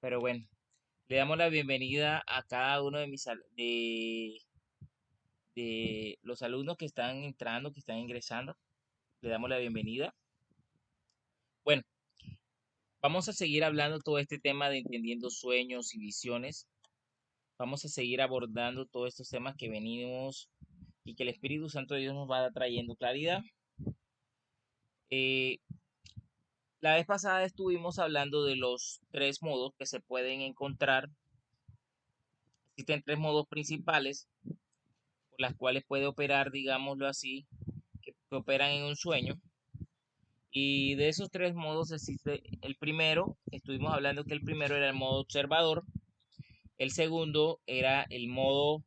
Pero bueno, le damos la bienvenida a cada uno de los alumnos que están entrando, que están ingresando. Le damos la bienvenida. Bueno, vamos a seguir hablando todo este tema de entendiendo sueños y visiones. Vamos a seguir abordando todos estos temas que venimos y que el Espíritu Santo de Dios nos va trayendo claridad. Eh, la vez pasada estuvimos hablando de los tres modos que se pueden encontrar. Existen tres modos principales por las cuales puede operar, digámoslo así, que operan en un sueño. Y de esos tres modos existe el primero, estuvimos hablando que el primero era el modo observador, el segundo era el modo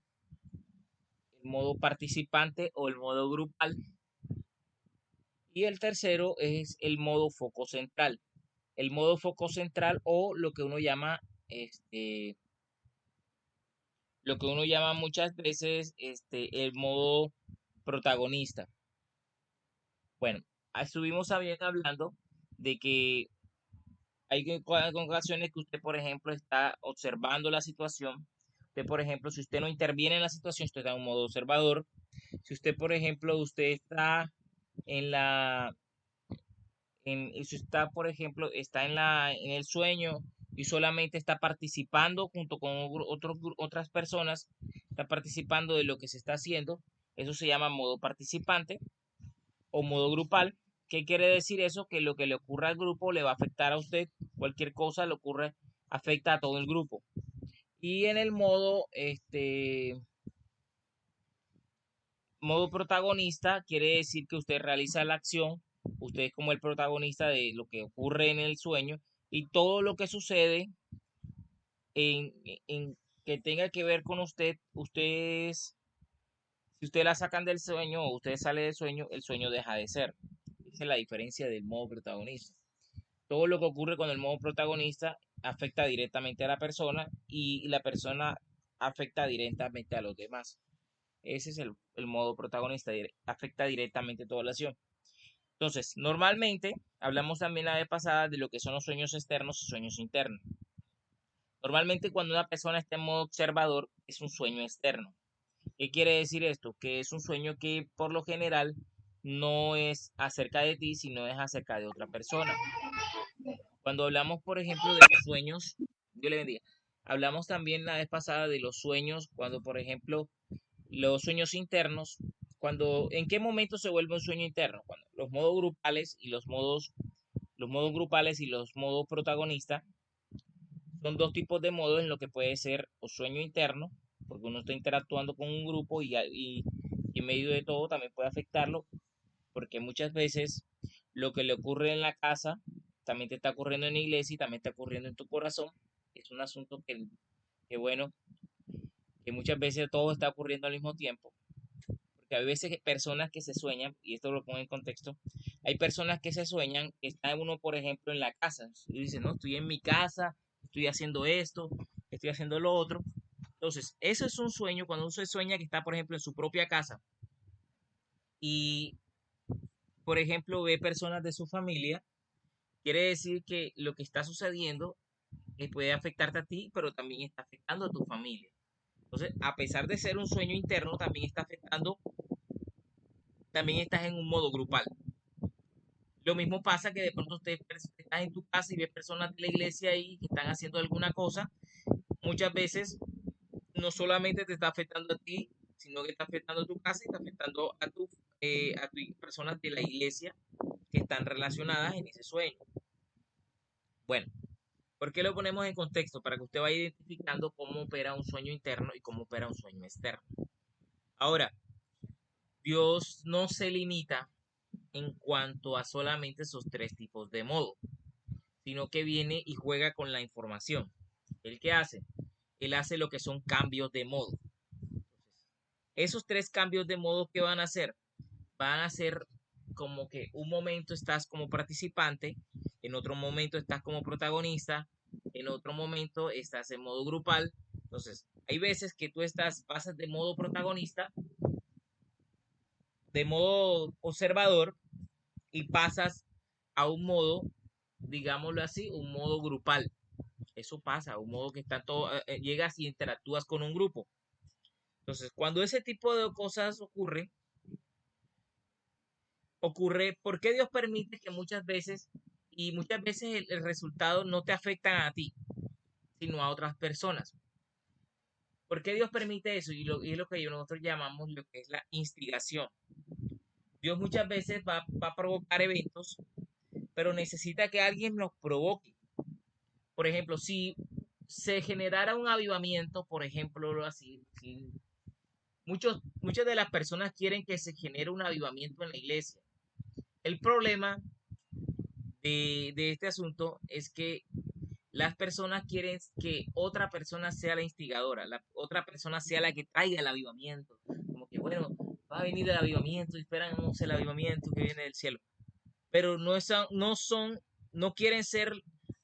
participante o el modo grupal, y el tercero es el modo foco central. El modo foco central o lo que uno llama muchas veces el modo protagonista. Bueno, estuvimos hablando de que hay ocasiones que usted, por ejemplo, está observando la situación. Usted, por ejemplo, si usted no interviene en la situación, usted está en un modo observador. Si usted, por ejemplo, usted está en la, si está, por ejemplo, está en el sueño y solamente está participando junto con otras personas, está participando de lo que se está haciendo, eso se llama modo participante o modo grupal. ¿Qué quiere decir eso? Que lo que le ocurra al grupo le va a afectar a usted. Cualquier cosa le ocurre, afecta a todo el grupo. Y en el modo protagonista, quiere decir que usted realiza la acción, usted es como el protagonista de lo que ocurre en el sueño y todo lo que sucede en, en que tenga que ver con usted, si usted la sacan del sueño o usted sale del sueño, el sueño deja de ser. Esa es la diferencia del modo protagonista. Todo lo que ocurre con el modo protagonista afecta directamente a la persona y la persona afecta directamente a los demás. Ese es el modo protagonista, afecta directamente toda la acción. Entonces, normalmente hablamos también la vez pasada de lo que son los sueños externos y sueños internos. Normalmente cuando una persona está en modo observador es un sueño externo. ¿Qué quiere decir esto? Que es un sueño que por lo general no es acerca de ti, sino es acerca de otra persona. Cuando hablamos, por ejemplo, de los sueños, Dios le bendiga. Hablamos también la vez pasada de los sueños, cuando, por ejemplo, los sueños internos, ¿en qué momento se vuelve un sueño interno? Cuando los modos grupales y los modos protagonistas son dos tipos de modos en lo que puede ser o sueño interno, porque uno está interactuando con un grupo y en medio de todo también puede afectarlo, porque muchas veces lo que le ocurre en la casa también te está ocurriendo en la iglesia y también está ocurriendo en tu corazón. Es un asunto que bueno, que muchas veces todo está ocurriendo al mismo tiempo, porque hay veces que personas que se sueñan, y esto lo pongo en contexto, hay personas que se sueñan, que está uno, por ejemplo, en la casa, y dice, no, estoy en mi casa, estoy haciendo esto, estoy haciendo lo otro. Entonces, eso es un sueño, cuando uno se sueña que está, por ejemplo, en su propia casa y, por ejemplo, ve personas de su familia. Quiere decir que lo que está sucediendo puede afectarte a ti, pero también está afectando a tu familia. Entonces, a pesar de ser un sueño interno, también estás en un modo grupal. Lo mismo pasa que de pronto estás en tu casa y ves personas de la iglesia ahí que están haciendo alguna cosa. Muchas veces no solamente te está afectando a ti, sino que está afectando a tu casa y está afectando a tu personas de la iglesia que están relacionadas en ese sueño. Bueno, ¿por qué lo ponemos en contexto? Para que usted vaya identificando cómo opera un sueño interno y cómo opera un sueño externo. Ahora, Dios no se limita en cuanto a solamente esos tres tipos de modo, sino que viene y juega con la información. ¿El qué hace? Él hace lo que son cambios de modo. Esos tres cambios de modo que van a ser como que un momento estás como participante, en otro momento estás como protagonista, en otro momento estás en modo grupal. Entonces, hay veces que pasas de modo protagonista, de modo observador y pasas a un modo, digámoslo así, un modo grupal. Eso pasa, un modo que está todo, llegas y interactúas con un grupo. Entonces, cuando ese tipo de cosas ocurre, ¿por qué Dios permite que muchas veces el resultado no te afecta a ti, sino a otras personas? ¿Por qué Dios permite eso? Y es lo que nosotros llamamos lo que es la instigación. Dios muchas veces va a provocar eventos, pero necesita que alguien los provoque. Por ejemplo, si se generara un avivamiento, por ejemplo, así, muchas de las personas quieren que se genere un avivamiento en la iglesia. El problema de este asunto es que las personas quieren que otra persona sea la instigadora, la otra persona sea la que traiga el avivamiento. Como que, bueno, va a venir el avivamiento y esperan el avivamiento que viene del cielo. Pero no quieren ser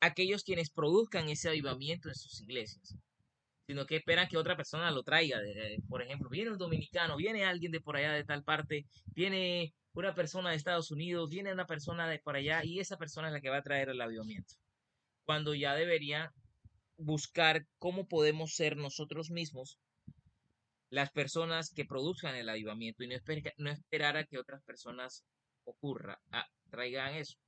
aquellos quienes produzcan ese avivamiento en sus iglesias, sino que esperan que otra persona lo traiga. Por ejemplo, viene un dominicano, viene alguien de por allá de tal parte, viene una persona de Estados Unidos, viene una persona de por allá y esa persona es la que va a traer el avivamiento. Cuando ya debería buscar cómo podemos ser nosotros mismos las personas que produzcan el avivamiento y no esperar a que otras personas traigan eso.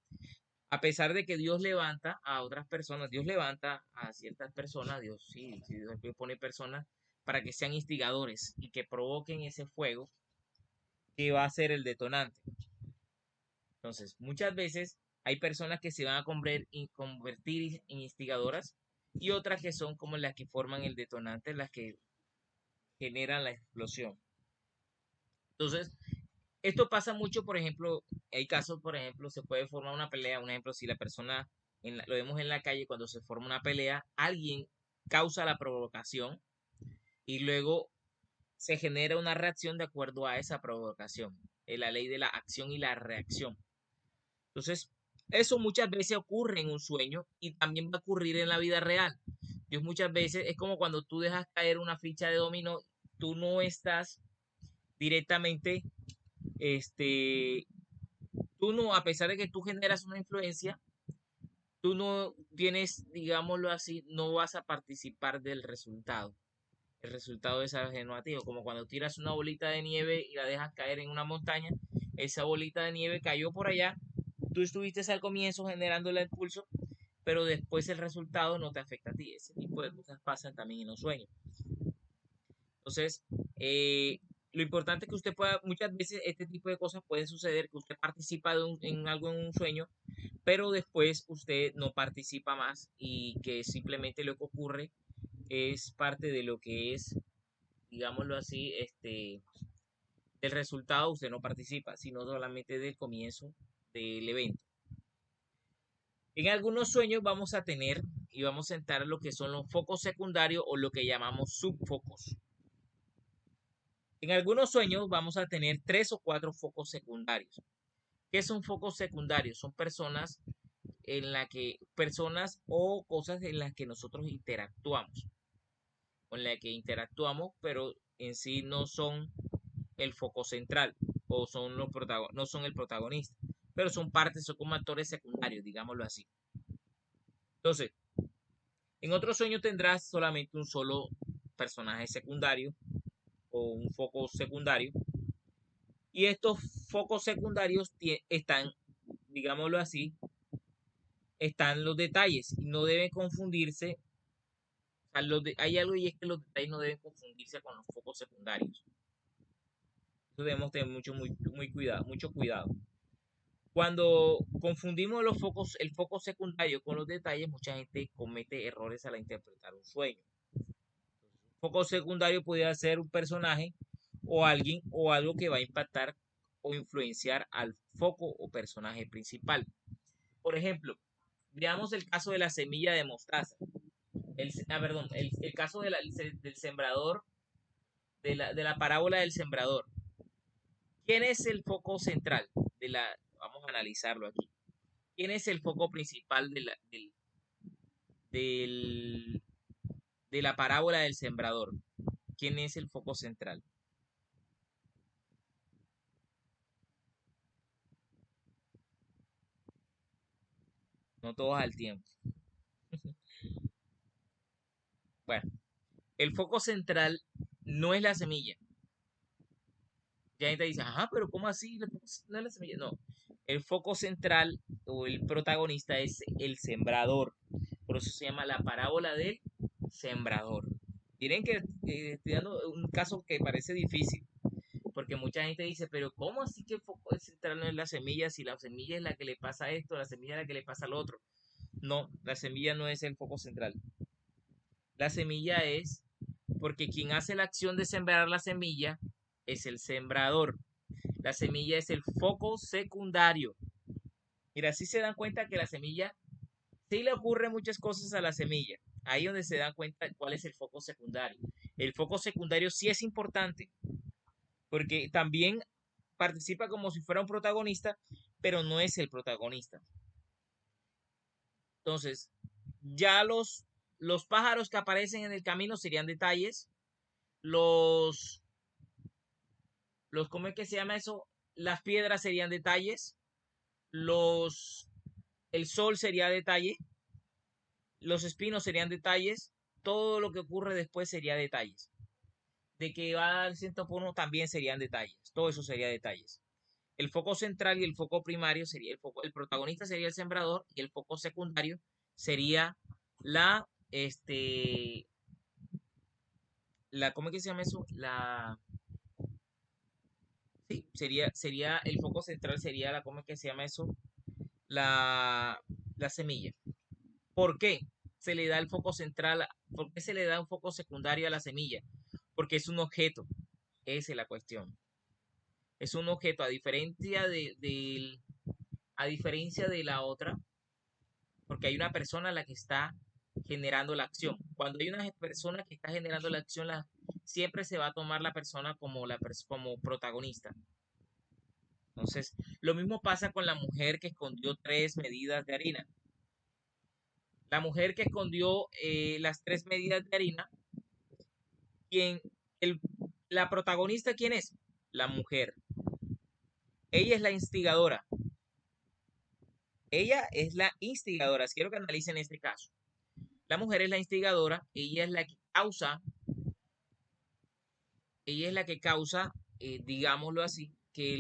A pesar de que Dios levanta a otras personas, Dios levanta a ciertas personas, Dios sí, sí, Dios pone personas para que sean instigadores y que provoquen ese fuego que va a ser el detonante. Entonces, muchas veces hay personas que se van a convertir en instigadoras y otras que son como las que forman el detonante, las que generan la explosión. Entonces, esto pasa mucho, por ejemplo, hay casos, por ejemplo, se puede formar una pelea, un ejemplo, si la persona, lo vemos en la calle, cuando se forma una pelea, alguien causa la provocación y luego se genera una reacción de acuerdo a esa provocación, en la ley de la acción y la reacción. Entonces, eso muchas veces ocurre en un sueño y también va a ocurrir en la vida real. Dios muchas veces es como cuando tú dejas caer una ficha de dominó, tú no estás directamente, este, tú no, a pesar de que tú generas una influencia, tú no tienes, digámoslo así, no vas a participar del resultado. El resultado es atenuativo, como cuando tiras una bolita de nieve y la dejas caer en una montaña, esa bolita de nieve cayó por allá, tú estuviste al comienzo generando el impulso, pero después el resultado no te afecta a ti. Ese tipo de cosas pasan también en los sueños. Entonces, lo importante es que usted pueda, muchas veces este tipo de cosas pueden suceder, que usted participa en algo en un sueño, pero después usted no participa más y que simplemente lo que ocurre es parte de lo que es, digámoslo así, del resultado usted no participa, sino solamente del comienzo del evento. En algunos sueños vamos a tener y vamos a entrar lo que son los focos secundarios o lo que llamamos subfocos. En algunos sueños vamos a tener 3 o 4 focos secundarios. ¿Qué son focos secundarios? Son personas o cosas en las que nosotros interactuamos, con las que interactuamos, pero en sí no son el foco central o no son el protagonista, pero son partes, son como actores secundarios, digámoslo así. Entonces, en otro sueño tendrás solamente un solo personaje secundario o un foco secundario. Y estos focos secundarios están, digámoslo así, están los detalles y no deben confundirse. O sea, hay algo y es que los detalles no deben confundirse con los focos secundarios. Eso debemos tener mucho cuidado. Cuando confundimos el foco secundario con los detalles, mucha gente comete errores al interpretar un sueño. Foco secundario podría ser un personaje o alguien o algo que va a impactar o influenciar al foco o personaje principal. Por ejemplo, veamos el caso de la semilla de mostaza. El caso del sembrador, de la parábola del sembrador. ¿Quién es el foco central? Vamos a analizarlo aquí. ¿Quién es el foco principal del- de la parábola del sembrador? ¿Quién es el foco central? No todos al tiempo. Bueno, el foco central no es la semilla. Ya gente dice, ajá, pero ¿cómo así? No es la semilla. No, el foco central o el protagonista es el sembrador. Por eso se llama la parábola del sembrador. Miren que estoy dando un caso que parece difícil, porque mucha gente dice, pero ¿cómo así que el foco central no es la semilla? Si la semilla es la que le pasa esto, la semilla es la que le pasa al otro. No, la semilla no es el foco central. La semilla es porque quien hace la acción de sembrar la semilla es el sembrador. La semilla es el foco secundario. Mira, si se dan cuenta que la semilla, sí le ocurren muchas cosas a la semilla. Ahí es donde se dan cuenta cuál es el foco secundario. El foco secundario sí es importante, porque también participa como si fuera un protagonista, pero no es el protagonista. Entonces, ya los pájaros que aparecen en el camino serían detalles. Los, ¿cómo es que se llama eso? Las piedras serían detalles. Los, el sol sería detalle. Los espinos serían detalles. Todo lo que ocurre después sería detalles. De que va al ciento por uno también serían detalles. Todo eso sería detalles. El foco central y el foco primario sería el protagonista sería el sembrador y el foco secundario sería la, ¿cómo es que se llama eso? Sí, sería el foco central sería ¿cómo es que se llama eso? La, la semilla. ¿Por qué se le da el foco central? ¿Por qué se le da un foco secundario a la semilla? Porque es un objeto. Esa es la cuestión. Es un objeto, a diferencia de la otra, porque hay una persona a la que está generando la acción. Cuando hay una persona que está generando la acción, siempre se va a tomar la persona como protagonista. Entonces, lo mismo pasa con la mujer que escondió 3 medidas de harina. La mujer que escondió las 3 medidas de harina, ¿quién, el, la protagonista quién es? La mujer. Ella es la instigadora. Ella es la instigadora. Quiero que analicen este caso. La mujer es la instigadora, ella es la que causa, digámoslo así, que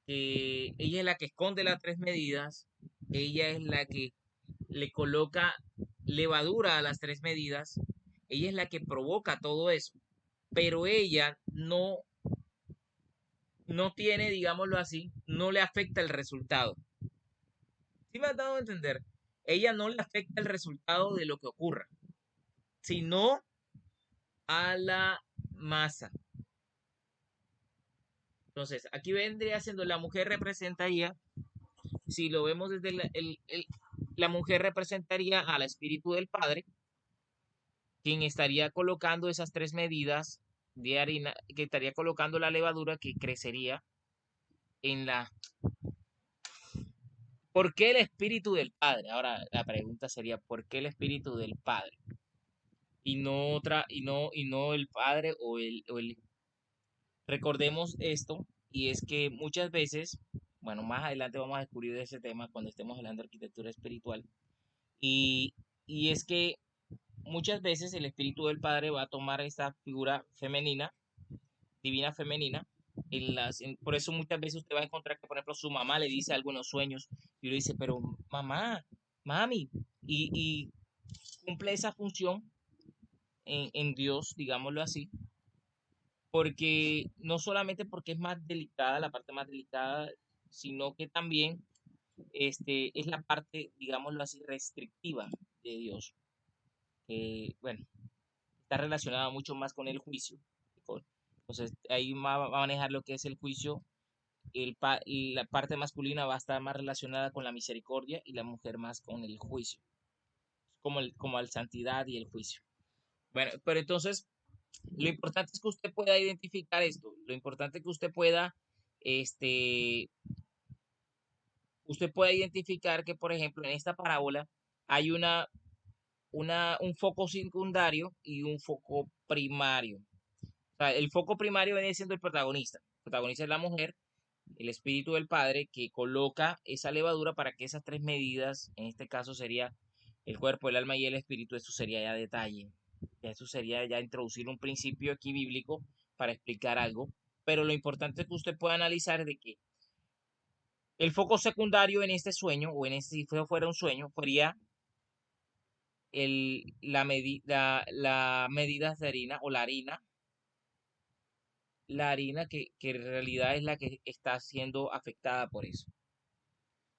ella es la que esconde las 3 medidas, ella es la que le coloca levadura a las 3 medidas, ella es la que provoca todo eso, pero ella no tiene, digámoslo así, no le afecta el resultado. ¿Sí me has dado a entender? Ella no le afecta el resultado de lo que ocurra, sino a la masa. Entonces, aquí vendría siendo la mujer representaría, si lo vemos desde la mujer representaría al espíritu del Padre, quien estaría colocando esas 3 medidas de harina, que estaría colocando la levadura que crecería en la... ¿Por qué el espíritu del Padre? Ahora la pregunta sería, ¿por qué el espíritu del Padre? Y no otra, y no el Padre o el... Recordemos esto, y es que muchas veces, bueno, más adelante vamos a descubrir ese tema cuando estemos hablando de arquitectura espiritual, y, y es que muchas veces el espíritu del Padre va a tomar esta figura femenina, divina femenina, por eso muchas veces usted va a encontrar que, por ejemplo, su mamá le dice algo en los sueños y le dice, pero mamá, mami, y cumple esa función en Dios, digámoslo así, porque no solamente porque es más delicada, la parte más delicada, sino que también es la parte, digámoslo así, restrictiva de Dios. Bueno, está relacionada mucho más con el juicio. Entonces, ahí va a manejar lo que es el juicio. La parte masculina va a estar más relacionada con la misericordia y la mujer más con el juicio, como la santidad y el juicio. Bueno, pero entonces, lo importante es que usted pueda identificar esto. Lo importante es que este, usted pueda identificar que, por ejemplo, en esta parábola hay un foco secundario y un foco primario. O sea, el foco primario viene siendo el protagonista. El protagonista es la mujer, el espíritu del padre que coloca esa levadura para que esas 3 medidas, en este caso sería el cuerpo, el alma y el espíritu, eso sería ya detalle. Ya eso sería ya introducir un principio aquí bíblico para explicar algo. Pero lo importante es que usted pueda analizar de que el foco secundario en este sueño, o en este, si fuera un sueño, sería la medida de harina o la harina que en realidad es la que está siendo afectada por eso.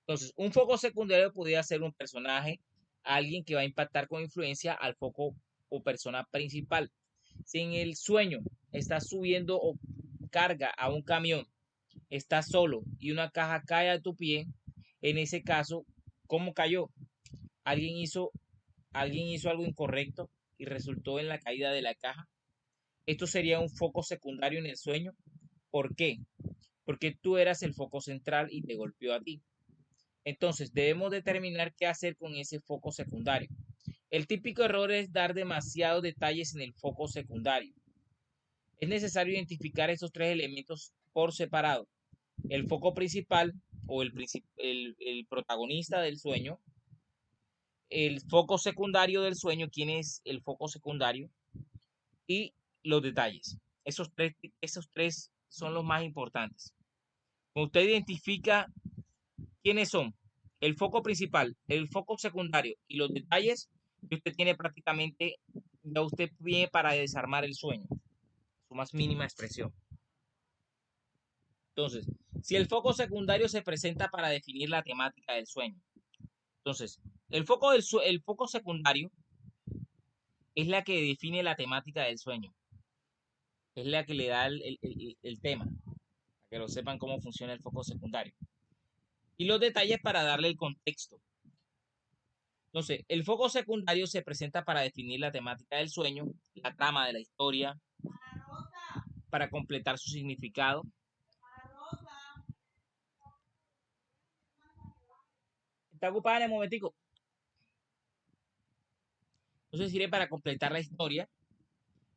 Entonces, un foco secundario podría ser un personaje, alguien que va a impactar con influencia al foco o persona principal. Si en el sueño está subiendo o carga a un camión, está solo y una caja cae a tu pie, en ese caso, ¿cómo cayó? Alguien hizo, alguien hizo algo incorrecto y resultó en la caída de la caja. Esto sería un foco secundario en el sueño. ¿Por qué? Porque tú eras el foco central y te golpeó a ti. Entonces, debemos determinar qué hacer con ese foco secundario. El típico error es dar demasiados detalles en el foco secundario. Es necesario identificar estos tres elementos por separado. El foco principal o el protagonista del sueño, el foco secundario del sueño, quién es el foco secundario y los detalles. Esos tres son los más importantes. Cuando usted identifica quiénes son el foco principal, el foco secundario y los detalles que usted tiene prácticamente, ya usted viene para desarmar el sueño, su más mínima expresión. Entonces, si el foco secundario se presenta para definir la temática del sueño, entonces, el foco secundario es la que define la temática del sueño, es la que le da el tema, para que lo sepan cómo funciona el foco secundario. Y los detalles para darle el contexto. Entonces, el foco secundario se presenta para definir la temática del sueño, la trama de la historia, para completar su significado. ¿Está ocupada en el momentico? Entonces sirve para completar la historia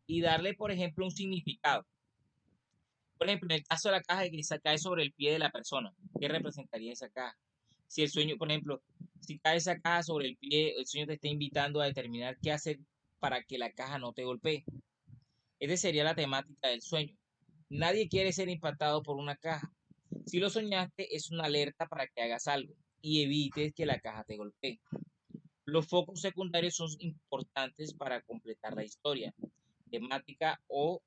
y darle, por ejemplo, un significado. Por ejemplo, en el caso de la caja que se cae sobre el pie de la persona, ¿qué representaría esa caja? Si el sueño, por ejemplo, si cae esa caja sobre el pie, el sueño te está invitando a determinar qué hacer para que la caja no te golpee. Esa sería la temática del sueño. Nadie quiere ser impactado por una caja. Si lo soñaste, es una alerta para que hagas algo y evites que la caja te golpee. Los focos secundarios son importantes para completar la historia, temática o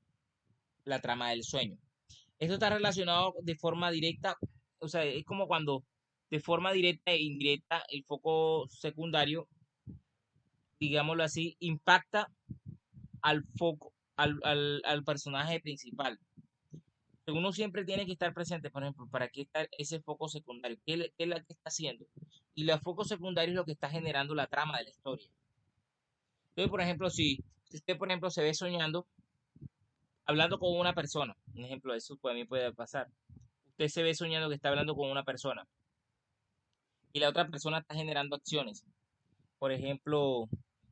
la trama del sueño. Esto está relacionado de forma directa, o sea, es como cuando de forma directa e indirecta el foco secundario, digámoslo así, impacta al foco, al personaje principal. Uno siempre tiene que estar presente, por ejemplo, para qué está ese foco secundario, qué es lo que está haciendo. Y el foco secundario es lo que está generando la trama de la historia. Entonces, por ejemplo, si usted, por ejemplo, se ve soñando, hablando con una persona, un ejemplo, eso también puede pasar. Usted se ve soñando que está hablando con una persona y la otra persona está generando acciones. Por ejemplo,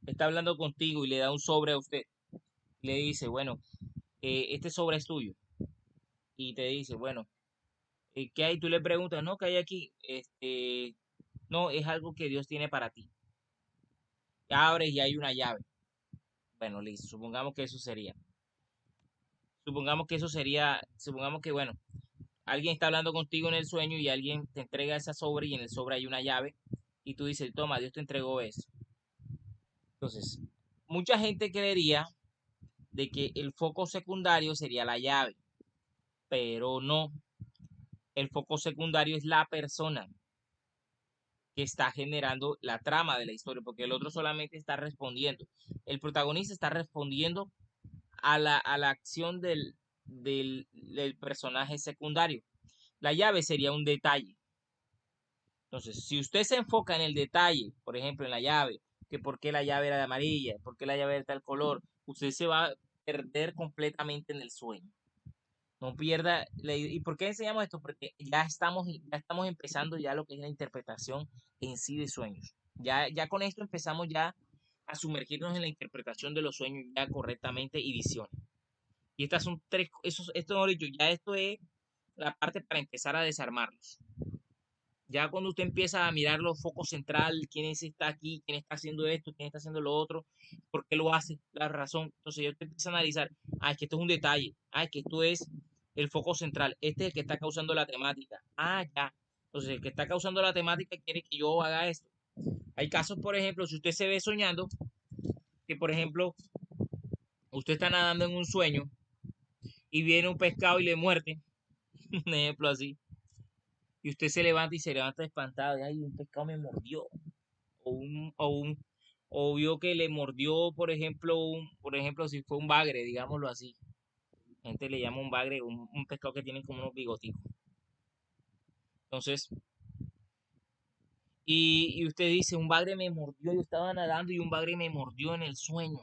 está hablando contigo y le da un sobre a usted. Le dice, bueno, este sobre es tuyo. Y te dice, bueno, ¿qué hay? Tú le preguntas, no, ¿qué hay aquí? No, es algo que Dios tiene para ti. Abres y hay una llave. Bueno, listo, supongamos que, bueno, alguien está hablando contigo en el sueño y alguien te entrega esa sobre y en el sobre hay una llave y tú dices, toma, Dios te entregó eso. Entonces, mucha gente creería de que el foco secundario sería la llave, pero no. El foco secundario es la persona que está generando la trama de la historia, porque el otro solamente está respondiendo. El protagonista está respondiendo a la acción del personaje secundario. La llave sería un detalle. Entonces, si usted se enfoca en el detalle, por ejemplo, en la llave, que por qué la llave era de amarilla, por qué la llave era de tal color, usted se va a perder completamente en el sueño. No pierda, ¿y por qué enseñamos esto? Porque ya estamos empezando ya lo que es la interpretación en sí de sueños. Ya con esto empezamos ya a sumergirnos en la interpretación de los sueños ya correctamente y visiones. Y estas son tres, esto, ya esto es la parte para empezar a desarmarlos. Ya cuando usted empieza a mirar los focos central, quién está aquí, quién está haciendo esto, quién está haciendo lo otro, por qué lo hace, la razón. Entonces yo te empiezo a analizar, es que esto es un detalle, es que esto es el foco central, este es el que está causando la temática. Ya. Entonces el que está causando la temática quiere que yo haga esto. Hay casos, por ejemplo, si usted se ve soñando, que por ejemplo, usted está nadando en un sueño y viene un pescado y le muerde, un ejemplo así, y usted se levanta espantado, y ay, un pescado me mordió, o un, o un, o vio que le mordió, por ejemplo, si fue un bagre, digámoslo así. La gente le llama un bagre, un pescado que tiene como unos bigoticos. Entonces, y usted dice, un bagre me mordió, yo estaba nadando y un bagre me mordió en el sueño.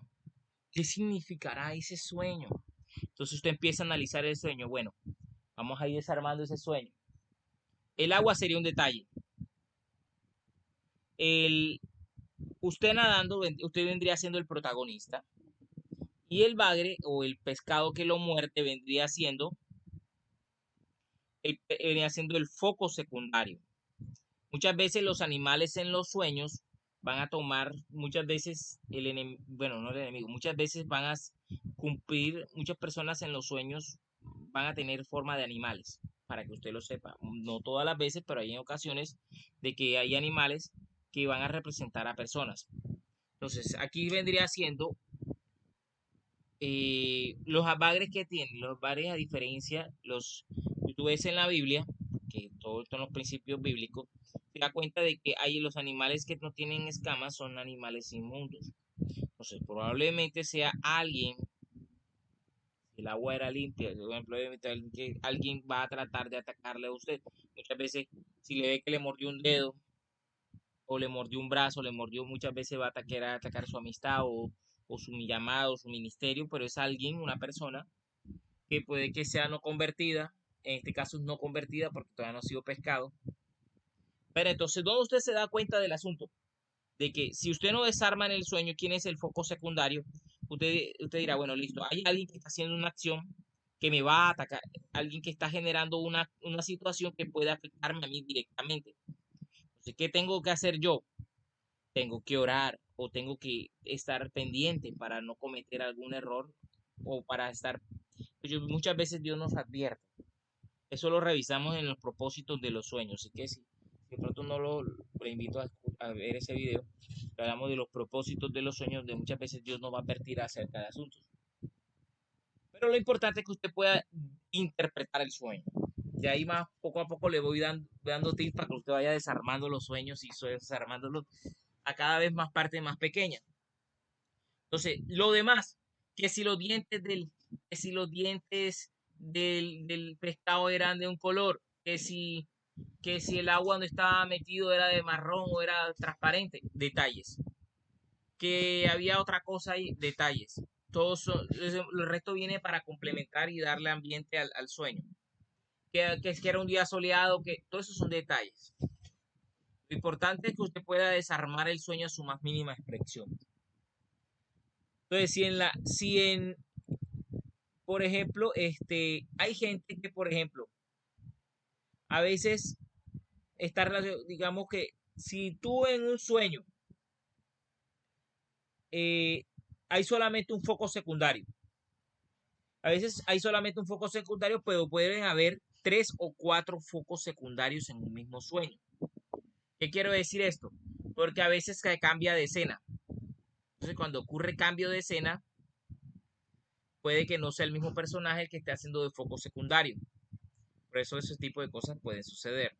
¿Qué significará ese sueño? Entonces usted empieza a analizar el sueño. Bueno, vamos a ir desarmando ese sueño. El agua sería un detalle. El, usted nadando, usted vendría siendo el protagonista. Y el bagre o el pescado que lo muerde venía siendo el foco secundario. Muchas veces los animales en los sueños van a tomar, muchas veces el enemigo, bueno, no el enemigo, muchas veces van a cumplir, muchas personas en los sueños van a tener forma de animales, para que usted lo sepa. No todas las veces, pero hay ocasiones de que hay animales que van a representar a personas. Entonces, aquí vendría siendo los bagres que tienen, los bagres a diferencia, tú ves en la Biblia, que todo esto en los principios bíblicos, te da cuenta de que hay los animales que no tienen escamas son animales inmundos. Entonces, probablemente sea alguien, si el agua era limpia, probablemente alguien va a tratar de atacarle a usted. Muchas veces, si le ve que le mordió un dedo, o le mordió un brazo, le mordió, muchas veces va a atacar su amistad o su llamado, su ministerio, pero es alguien, una persona que puede que sea no convertida, en este caso no convertida porque todavía no ha sido pescado. Pero entonces, ¿dónde usted se da cuenta del asunto? De que si usted no desarma en el sueño quién es el foco secundario, usted dirá, bueno, listo, hay alguien que está haciendo una acción que me va a atacar, alguien que está generando una situación que puede afectarme a mí directamente. Entonces, ¿qué tengo que hacer yo? Tengo que orar o tengo que estar pendiente para no cometer algún error o para estar... Muchas veces Dios nos advierte. Eso lo revisamos en los propósitos de los sueños. Así que si de pronto no lo invito a ver ese video, hablamos de los propósitos de los sueños, de muchas veces Dios nos va a advertir acerca de asuntos. Pero lo importante es que usted pueda interpretar el sueño. De ahí más poco a poco le voy dando tips para que usted vaya desarmando los sueños y desarmándolos a cada vez más parte más pequeña. Entonces, lo demás, que si los dientes del pescado eran de un color, que si el agua donde estaba metido era de marrón o era transparente, detalles. Que había otra cosa ahí, detalles. El resto viene para complementar y darle ambiente al sueño. Que era un día soleado, que todos esos son detalles. Lo importante es que usted pueda desarmar el sueño a su más mínima expresión. Entonces, por ejemplo, hay gente que, por ejemplo, a veces está relacionado, digamos que si tú en un sueño eh, hay solamente un foco secundario, a veces hay solamente un foco secundario, pero pueden haber 3 o 4 focos secundarios en un mismo sueño. ¿Qué quiero decir esto? Porque a veces cambia de escena. Entonces, cuando ocurre cambio de escena, puede que no sea el mismo personaje el que esté haciendo de foco secundario. Por eso ese tipo de cosas pueden suceder.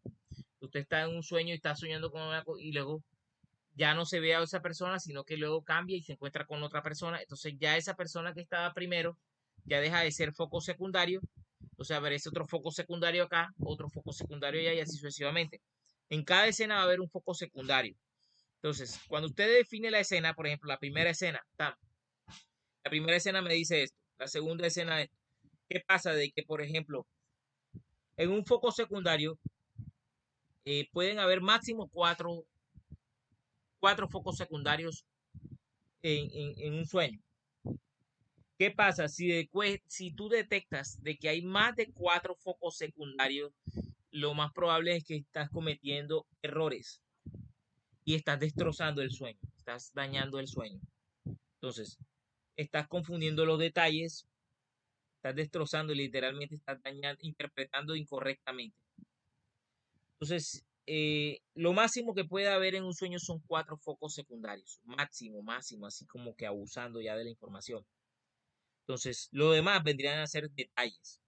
Usted está en un sueño y está soñando con una cosa y luego ya no se ve a esa persona, sino que luego cambia y se encuentra con otra persona. Entonces ya esa persona que estaba primero ya deja de ser foco secundario. O sea, aparece otro foco secundario acá, otro foco secundario allá y así sucesivamente. En cada escena va a haber un foco secundario. Entonces, cuando usted define la escena, por ejemplo, la primera escena, la primera escena me dice esto, la segunda escena esto. ¿Qué pasa de que, por ejemplo, en un foco secundario pueden haber máximo cuatro focos secundarios en un sueño? ¿Qué pasa si tú detectas de que hay más de 4 focos secundarios lo más probable es que estás cometiendo errores y estás destrozando el sueño, estás dañando el sueño. Entonces, estás confundiendo los detalles, estás destrozando y literalmente estás dañando, interpretando incorrectamente. Entonces, lo máximo que puede haber en un sueño son 4 focos secundarios, máximo, máximo, así como que abusando ya de la información. Entonces, lo demás vendrían a ser detalles.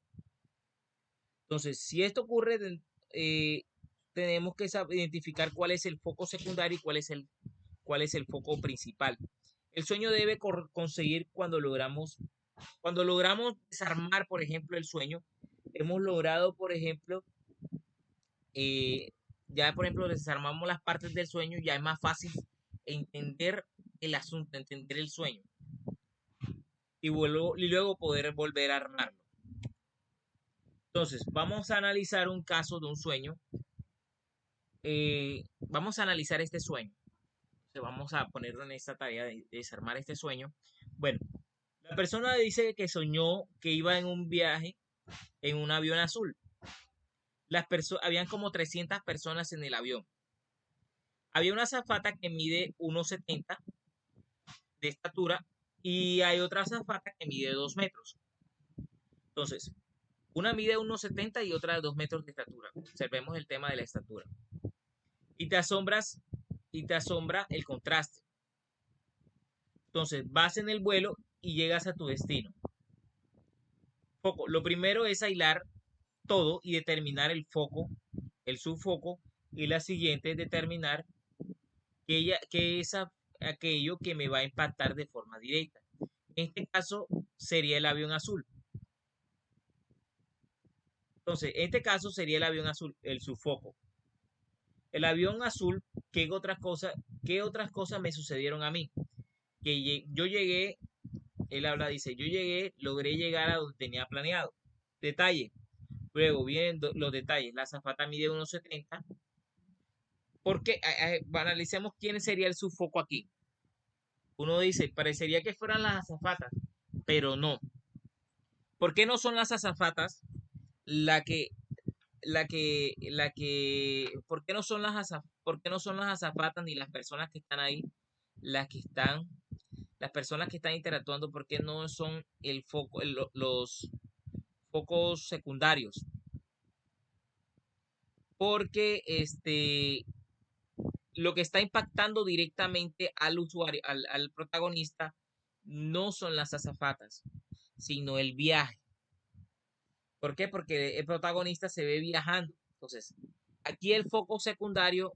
Entonces, si esto ocurre, eh, tenemos que identificar cuál es el foco secundario y cuál es el foco principal. El sueño debe conseguir cuando logramos desarmar, por ejemplo, el sueño, hemos logrado, por ejemplo, eh, ya, por ejemplo, desarmamos las partes del sueño, ya es más fácil entender el asunto, entender el sueño y luego poder volver a armarlo. Entonces, vamos a analizar un caso de un sueño. Vamos a analizar este sueño. Entonces, vamos a ponerlo en esta tarea de desarmar este sueño. Bueno, la persona dice que soñó que iba en un viaje en un avión azul. Habían como 300 personas en el avión. Había una azafata que mide 1,70 de estatura y hay otra azafata que mide 2 metros. Entonces, una mide 1,70 y otra de 2 metros de estatura. Observemos el tema de la estatura. Y te asombra el contraste. Entonces, vas en el vuelo y llegas a tu destino. Lo primero es aislar todo y determinar el foco, el subfoco, y la siguiente es determinar que es aquello que me va a impactar de forma directa. En este caso sería el avión azul. Entonces, en este caso sería el avión azul, el subfoco. El avión azul, ¿qué otras cosas me sucedieron a mí? Que yo llegué, él habla, dice, yo llegué, logré llegar a donde tenía planeado. Detalle. Luego vienen los detalles. La azafata mide 1,70. Porque analicemos quién sería el subfoco aquí. Uno dice, parecería que fueran las azafatas, pero no. ¿Por qué no son las azafatas por qué no son por qué no son las azafatas ni las personas que están ahí, las que están, las personas que están interactuando, por qué no son el foco, los focos secundarios? Porque lo que está impactando directamente al usuario, al protagonista, no son las azafatas, sino el viaje. ¿Por qué? Porque el protagonista se ve viajando. Entonces, aquí el foco secundario,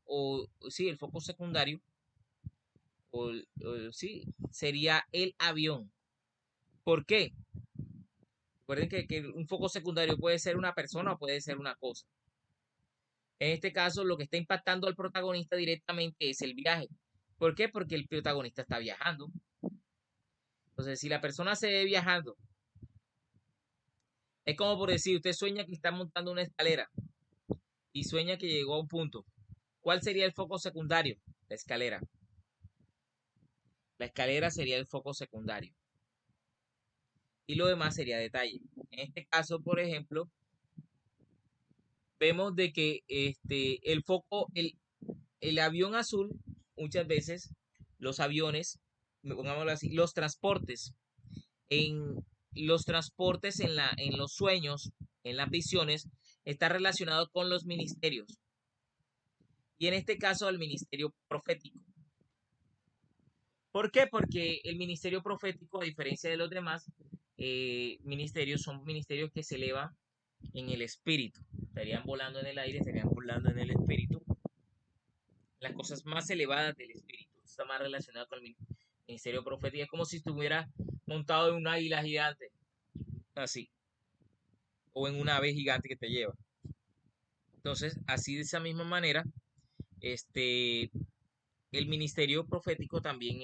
el foco secundario, sí, sería el avión. ¿Por qué? Recuerden que un foco secundario puede ser una persona o puede ser una cosa. En este caso, lo que está impactando al protagonista directamente es el viaje. ¿Por qué? Porque el protagonista está viajando. Entonces, si la persona se ve viajando, es como por decir, usted sueña que está montando una escalera y sueña que llegó a un punto. ¿Cuál sería el foco secundario? La escalera. La escalera sería el foco secundario. Y lo demás sería detalle. En este caso, por ejemplo, vemos de que el avión azul, muchas veces los aviones, pongámoslo así, en los transportes en los sueños, en las visiones, está relacionado con los ministerios. Y en este caso, el ministerio profético. ¿Por qué? Porque el ministerio profético, a diferencia de los demás ministerios, son ministerios que se elevan en el espíritu. Estarían volando en el aire, estarían volando en el espíritu. Las cosas más elevadas del espíritu. Está más relacionado con el ministerio profético. Es como si estuviera montado en una águila gigante. Así. O en una ave gigante que te lleva. Entonces, así de esa misma manera, el ministerio profético también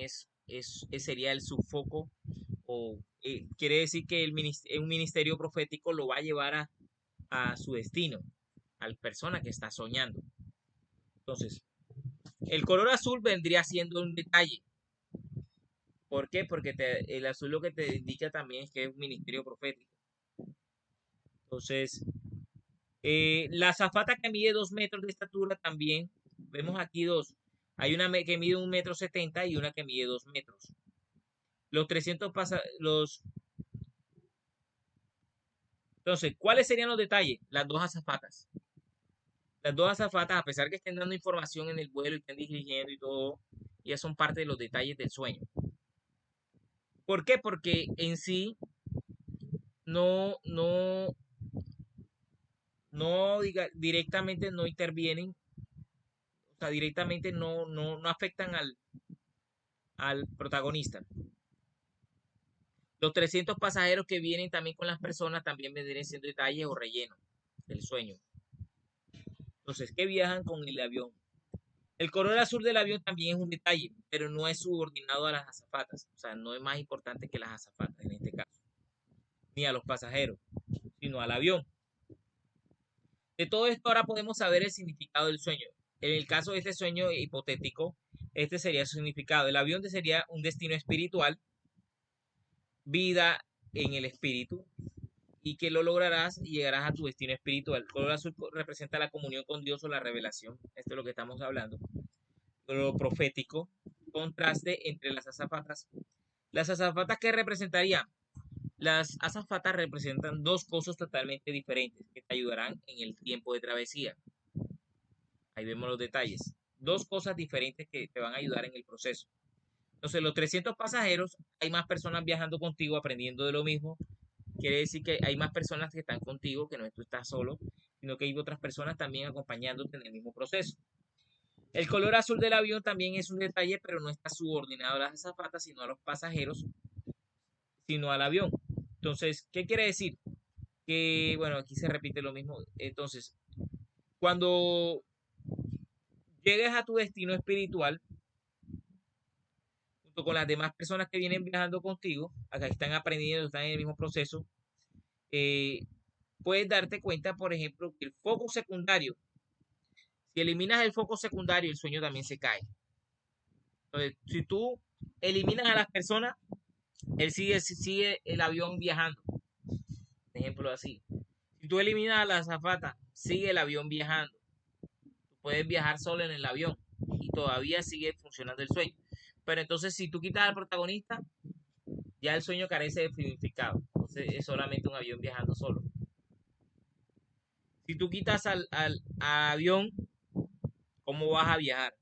sería el subfoco o quiere decir que un ministerio profético lo va a llevar a su destino, a la persona que está soñando. Entonces, el color azul vendría siendo un detalle. ¿Por qué? Porque el azul lo que te indica también es que es un ministerio profético. Entonces, La azafata que mide 2 metros de estatura también, vemos aquí dos. Hay una que mide 1,70 m y una que mide 2 metros. Los 300 los... Entonces, ¿cuáles serían los detalles? Las dos azafatas. Las dos azafatas, a pesar que estén dando información en el vuelo y estén dirigiendo y todo, ellas son parte de los detalles del sueño. ¿Por qué? Porque en sí no directamente no intervienen, o sea, directamente no afectan al protagonista. Los 300 pasajeros que vienen también con las personas también vendrían siendo detalles o relleno del sueño. Entonces, ¿qué viajan con el avión? El color azul del avión también es un detalle, pero no es subordinado a las azafatas. O sea, no es más importante que las azafatas en este caso, ni a los pasajeros, sino al avión. De todo esto ahora podemos saber el significado del sueño. En el caso de este sueño hipotético, este sería su significado. El avión sería un destino espiritual, vida en el espíritu, y que lo lograrás y llegarás a tu destino espiritual. El color azul representa la comunión con Dios o la revelación. Esto es lo que estamos hablando. Lo profético, contraste entre las azafatas. Las azafatas, ¿qué representarían? Las azafatas representan dos cosas totalmente diferentes que te ayudarán en el tiempo de travesía. Ahí vemos los detalles. Dos cosas diferentes que te van a ayudar en el proceso. Entonces, los 300 pasajeros, hay más personas viajando contigo, aprendiendo de lo mismo. Quiere decir que hay más personas que están contigo, que no tú estás solo, sino que hay otras personas también acompañándote en el mismo proceso. El color azul del avión también es un detalle, pero no está subordinado a las azafatas, sino a los pasajeros, sino al avión. Entonces, ¿qué quiere decir? Que, bueno, aquí se repite lo mismo. Entonces, cuando llegues a tu destino espiritual, junto con las demás personas que vienen viajando contigo, acá están aprendiendo, están en el mismo proceso, eh, puedes darte cuenta, por ejemplo, que el foco secundario, si eliminas el foco secundario, el sueño también se cae. Entonces, si tú eliminas a las personas, él sigue el avión viajando. Ejemplo así. Si tú eliminas a la azafata, sigue el avión viajando. Tú puedes viajar solo en el avión y todavía sigue funcionando el sueño. Pero entonces, si tú quitas al protagonista, ya el sueño carece de significado. Entonces, es solamente un avión viajando solo. Si tú quitas al avión, ¿cómo vas a viajar?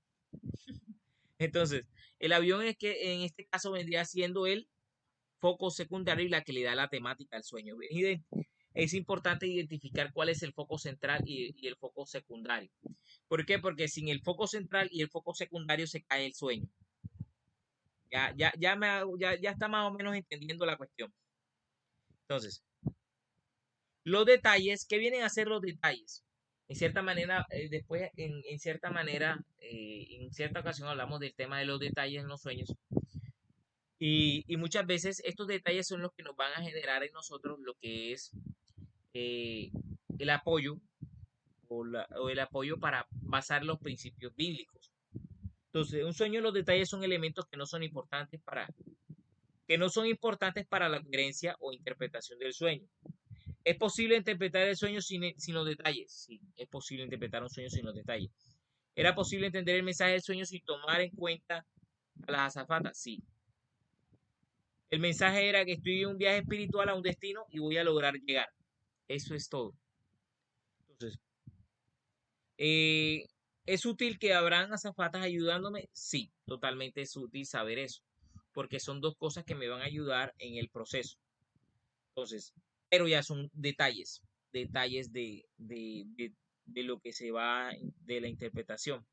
Entonces, el avión es que en este caso vendría siendo el foco secundario y la que le da la temática al sueño. Es importante identificar cuál es el foco central y el foco secundario. ¿Por qué? Porque sin el foco central y el foco secundario se cae el sueño. Ya está más o menos entendiendo la cuestión. Entonces, los detalles, ¿qué vienen a ser los detalles? En cierta manera, después, en cierta manera, en cierta ocasión hablamos del tema de los detalles en los sueños. Y muchas veces estos detalles son los que nos van a generar en nosotros lo que es eh, el apoyo o el apoyo para basar los principios bíblicos. Entonces, un sueño, los detalles son elementos que no son importantes para la coherencia o interpretación del sueño. ¿Es posible interpretar el sueño sin los detalles? Sí, es posible interpretar un sueño sin los detalles. ¿Era posible entender el mensaje del sueño sin tomar en cuenta a las azafatas? Sí. El mensaje era que estoy en un viaje espiritual a un destino y voy a lograr llegar. Eso es todo. Entonces, ¿es útil que habrán azafatas ayudándome? Sí, totalmente es útil saber eso, porque son dos cosas que me van a ayudar en el proceso. Entonces, pero ya son detalles de lo que se va de la interpretación.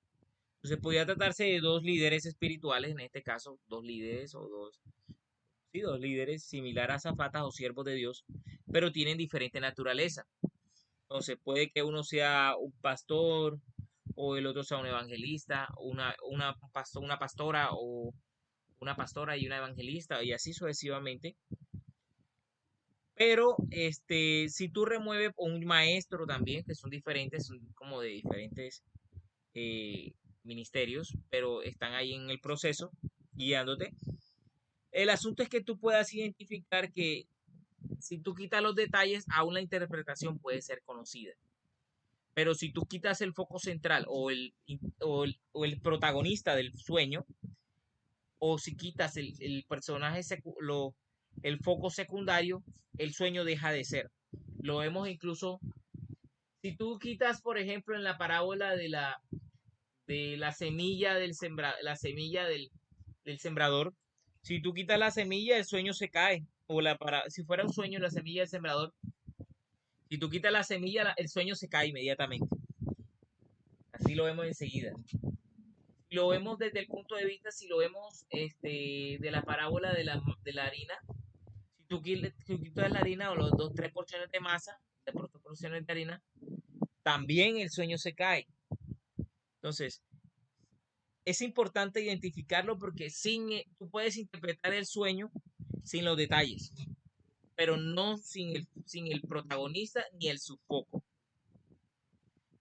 Entonces, podría tratarse de dos líderes espirituales, en este caso, dos líderes o dos líderes similar a azafatas o siervos de Dios, pero tienen diferente naturaleza. Entonces, puede que uno sea un pastor, o el otro sea un evangelista, una pastora o una pastora y una evangelista y así sucesivamente. Pero si tú remueves un maestro también, que son diferentes, son como de diferentes eh, ministerios, pero están ahí en el proceso guiándote. El asunto es que tú puedas identificar que si tú quitas los detalles, aún la interpretación puede ser conocida. Pero si tú quitas el foco central o el protagonista del sueño, o si quitas el personaje, el foco secundario, el sueño deja de ser. Lo vemos incluso, si tú quitas, por ejemplo, en la parábola de la semilla la semilla del sembrador, si tú quitas la semilla, el sueño se cae. Si fuera un sueño, la semilla del sembrador, si tú quitas la semilla, el sueño se cae inmediatamente. Así lo vemos enseguida. Lo vemos desde el punto de vista, si lo vemos de la parábola de la harina, si tú quitas la harina o los dos, tres porciones de masa, de porciones de harina, también el sueño se cae. Entonces, es importante identificarlo porque tú puedes interpretar el sueño sin los detalles, pero no sin el protagonista ni el subfoco.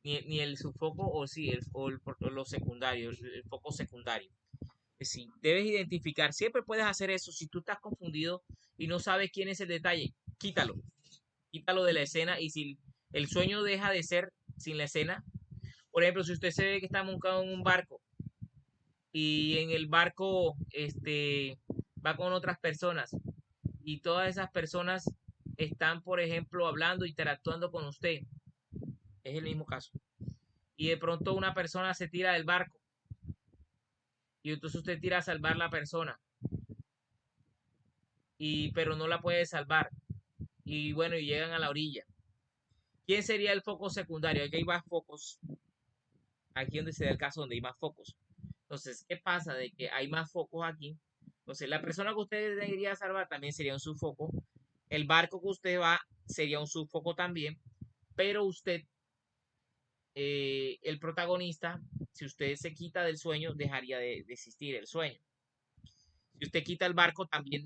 Ni el subfoco o sí, o lo secundario, el foco secundario. Sí, debes identificar, siempre puedes hacer eso. Si tú estás confundido y no sabes quién es el detalle, quítalo de la escena. Y si el sueño deja de ser sin la escena, por ejemplo, si usted se ve que está montado en un barco y en el barco va con otras personas y todas esas personas están, por ejemplo, hablando, interactuando con usted, es el mismo caso. Y de pronto una persona se tira del barco y entonces usted tira a salvar a la persona, pero no la puede salvar. Y bueno, y llegan a la orilla. ¿Quién sería el foco secundario? Aquí hay más focos. Aquí donde se da el caso donde hay más focos. Entonces, ¿qué pasa? De que hay más focos aquí. Entonces, la persona que usted debería salvar también sería un subfoco. El barco que usted va sería un subfoco también. Pero usted, el protagonista, si usted se quita del sueño, dejaría de existir el sueño. Si usted quita el barco, también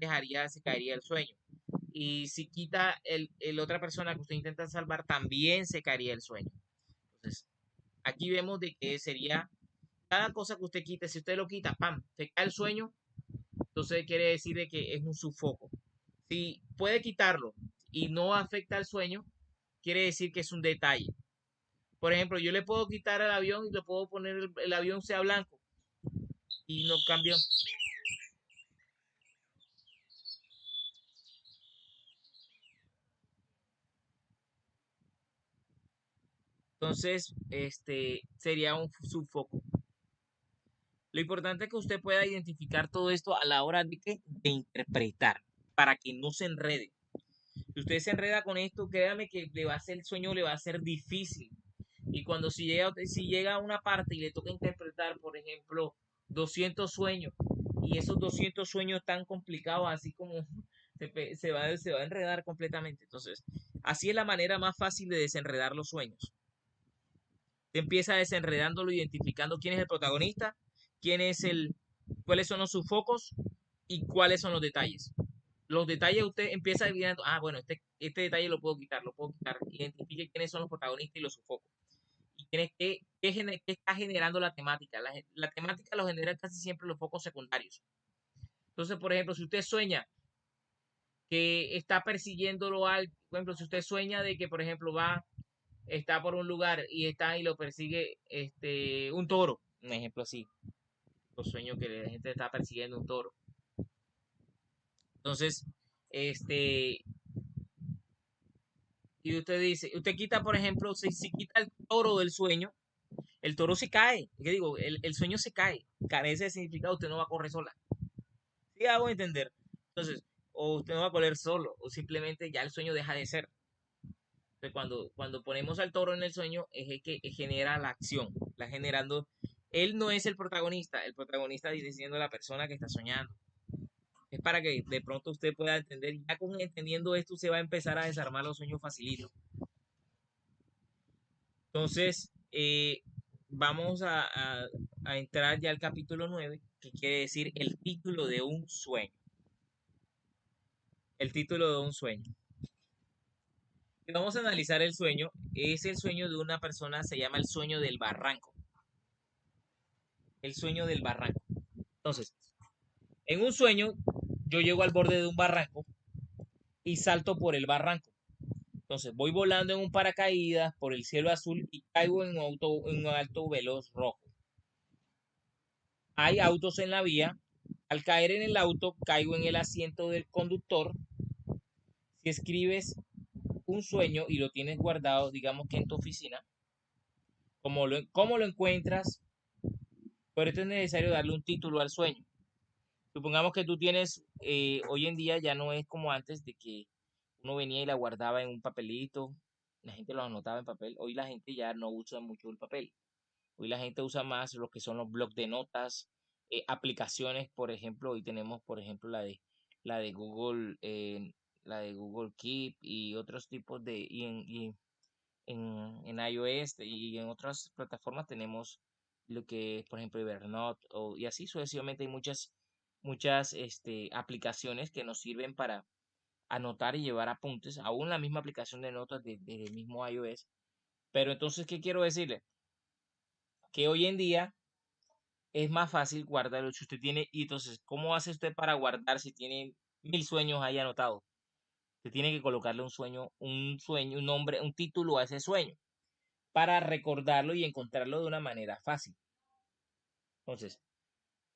se caería el sueño. Y si quita el otra persona que usted intenta salvar, también se caería el sueño. Entonces, aquí vemos de que sería cada cosa que usted quite, si usted lo quita, ¡pam!, se cae el sueño, entonces quiere decir de que es un subfoco. Si puede quitarlo y no afecta al sueño, quiere decir que es un detalle. Por ejemplo, yo le puedo quitar el avión y le puedo poner el avión sea blanco y no cambia. Entonces, sería un subfoco. Lo importante es que usted pueda identificar todo esto a la hora de interpretar, para que no se enrede. Si usted se enreda con esto, créame que el sueño le va a ser difícil. Y cuando si llega a una parte y le toca interpretar, por ejemplo, 200 sueños, y esos 200 sueños tan complicados, así como se va a enredar completamente. Entonces, así es la manera más fácil de desenredar los sueños. Te empieza desenredándolo, identificando quién es el protagonista, cuáles son los subfocos y cuáles son los detalles. Los detalles usted empieza adivinando, bueno, este detalle lo puedo quitar, identifique quiénes son los protagonistas y los subfocos. Y qué está generando la temática. La temática lo genera casi siempre los focos secundarios. Entonces, por ejemplo, si usted sueña que está persiguiéndolo por ejemplo, si usted sueña de que, por ejemplo, está por un lugar y lo persigue un toro, un ejemplo así, los sueños que la gente está persiguiendo un toro. Entonces, y usted quita, por ejemplo, si quita el toro del sueño, el toro se cae. ¿Qué digo? El sueño se cae. Carece de significado, usted no va a correr sola. ¿Sí hago entender? Entonces, o usted no va a correr solo, o simplemente ya el sueño deja de ser. Entonces, cuando ponemos al toro en el sueño, es el que genera la acción, la generando. Él no es el protagonista viene siendo la persona que está soñando. Es para que de pronto usted pueda entender, ya con entendiendo esto, se va a empezar a desarmar los sueños facilito. Entonces, vamos a entrar ya al capítulo 9, que quiere decir el título de un sueño. El título de un sueño. Y vamos a analizar el sueño. Es el sueño de una persona, se llama el sueño del barranco. El sueño del barranco. Entonces, en un sueño, yo llego al borde de un barranco y salto por el barranco. Entonces voy volando en un paracaídas por el cielo azul y caigo en un auto veloz rojo. Hay autos en la vía. Al caer en el auto, caigo en el asiento del conductor. Si escribes un sueño y lo tienes guardado, digamos que en tu oficina, ¿cómo lo encuentras? Por esto es necesario darle un título al sueño. Supongamos que tú tienes, hoy en día ya no es como antes de que uno venía y la guardaba en un papelito, la gente lo anotaba en papel. Hoy la gente ya no usa mucho el papel. Hoy la gente usa más lo que son los blocs de notas, aplicaciones, por ejemplo, hoy tenemos, por ejemplo, la de Google, la de Google Keep y otros tipos de, en iOS y en otras plataformas tenemos lo que es, por ejemplo, Evernote y así sucesivamente hay muchas aplicaciones que nos sirven para anotar y llevar apuntes, aún la misma aplicación de notas del mismo iOS. Pero entonces, ¿qué quiero decirle? Que hoy en día es más fácil guardarlo si usted tiene, y entonces, ¿cómo hace usted para guardar si tiene 1000 sueños ahí anotados? Usted tiene que colocarle un nombre, un título a ese sueño para recordarlo y encontrarlo de una manera fácil. Entonces,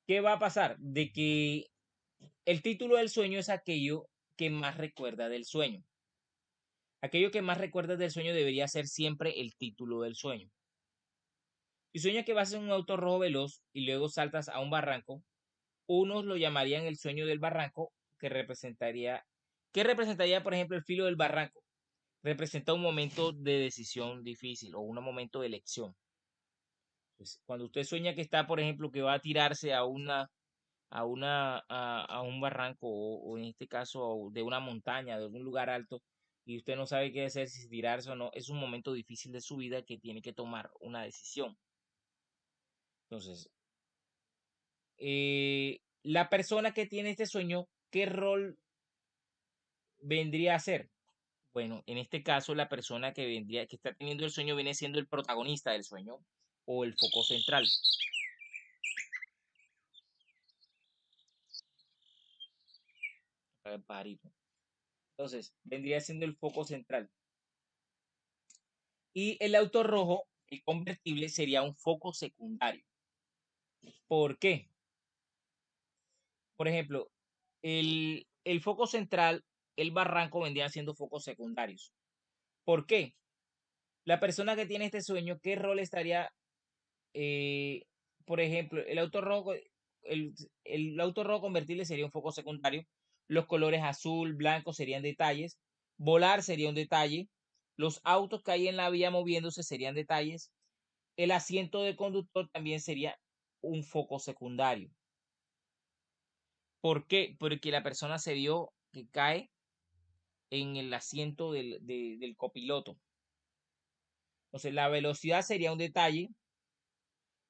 ¿qué va a pasar? De que el título del sueño es aquello que más recuerda del sueño. Aquello que más recuerdas del sueño debería ser siempre el título del sueño. Si sueñas que vas en un auto rojo veloz y luego saltas a un barranco, unos lo llamarían el sueño del barranco, ¿qué representaría, por ejemplo, el filo del barranco? Representa un momento de decisión difícil o un momento de elección. Pues, cuando usted sueña que está, por ejemplo, que va a tirarse a un barranco o en este caso de una montaña, de un lugar alto, y usted no sabe qué hacer, si tirarse o no, es un momento difícil de su vida que tiene que tomar una decisión. Entonces, la persona que tiene este sueño, ¿qué rol vendría a ser? Bueno, en este caso, la persona que está teniendo el sueño viene siendo el protagonista del sueño o el foco central. Pajarito. Entonces, vendría siendo el foco central. Y el auto rojo, el convertible, sería un foco secundario. ¿Por qué? Por ejemplo, el foco central, el barranco, vendrían siendo focos secundarios. ¿Por qué? La persona que tiene este sueño, ¿qué rol estaría? eh, por ejemplo, el, el auto rojo convertible sería un foco secundario. Los colores azul, blanco serían detalles. Volar sería un detalle. Los autos que hay en la vía moviéndose serían detalles. El asiento de conductor también sería un foco secundario. ¿Por qué? Porque la persona se vio que cae en el asiento del copiloto. Entonces, la velocidad sería un detalle.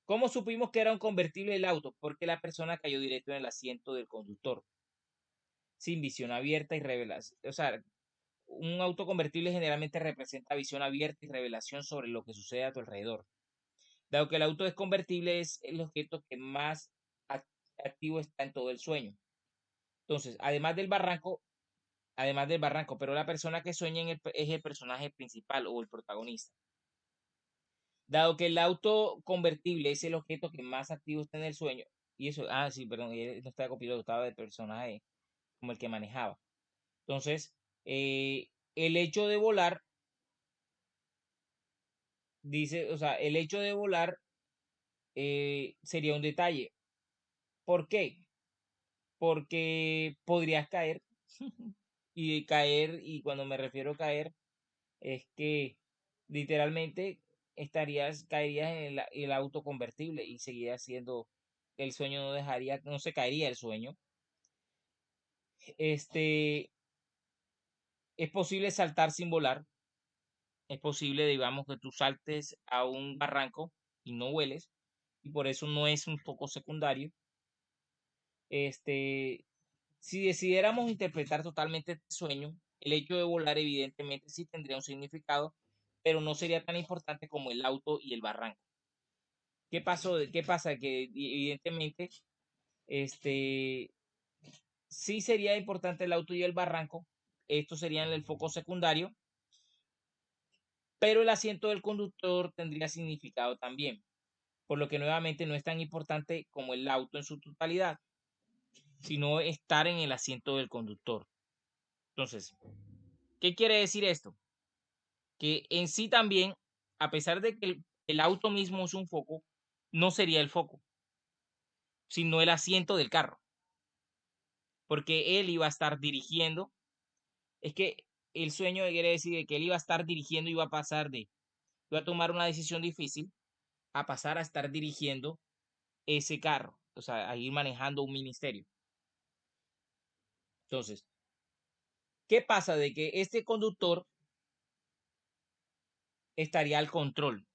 ¿Cómo supimos que era un convertible el auto? Porque la persona cayó directo en el asiento del conductor, sin visión abierta y revelación. O sea, un auto convertible generalmente representa visión abierta y revelación sobre lo que sucede a tu alrededor. Dado que el auto es convertible, es el objeto que más activo está en todo el sueño. Entonces, además del barranco, pero la persona que sueña es el personaje principal o el protagonista. Dado que el auto convertible es el objeto que más activo está en el sueño, y eso, sí, perdón, no estaba copiloto, estaba de personaje como el que manejaba. Entonces, el hecho de volar, dice, o sea, el hecho de volar sería un detalle. ¿Por qué? Porque podrías caer y caer, y cuando me refiero a caer, es que literalmente caerías en el auto convertible y seguiría siendo, el sueño no se caería el sueño. Este, es posible saltar sin volar, es posible, digamos, que tú saltes a un barranco y no vueles, y por eso no es un foco secundario. Este, si decidiéramos interpretar totalmente este sueño, el hecho de volar evidentemente sí tendría un significado, pero no sería tan importante como el auto y el barranco. ¿Qué pasó? ¿Qué pasa? Que evidentemente, este, sí sería importante el auto y el barranco. Estos serían el foco secundario. pero el asiento del conductor tendría significado también, por lo que nuevamente no es tan importante como el auto en su totalidad, sino estar en el asiento del conductor. Entonces, ¿qué quiere decir esto? Que en sí también, a pesar de que el auto mismo es un foco, no sería el foco, sino el asiento del carro, porque él iba a estar dirigiendo. Es que el sueño quiere decir que él iba a estar dirigiendo, iba a tomar una decisión difícil a pasar a estar dirigiendo ese carro, o sea, a ir manejando un ministerio. Entonces, ¿qué pasa? De que este conductor estaría al control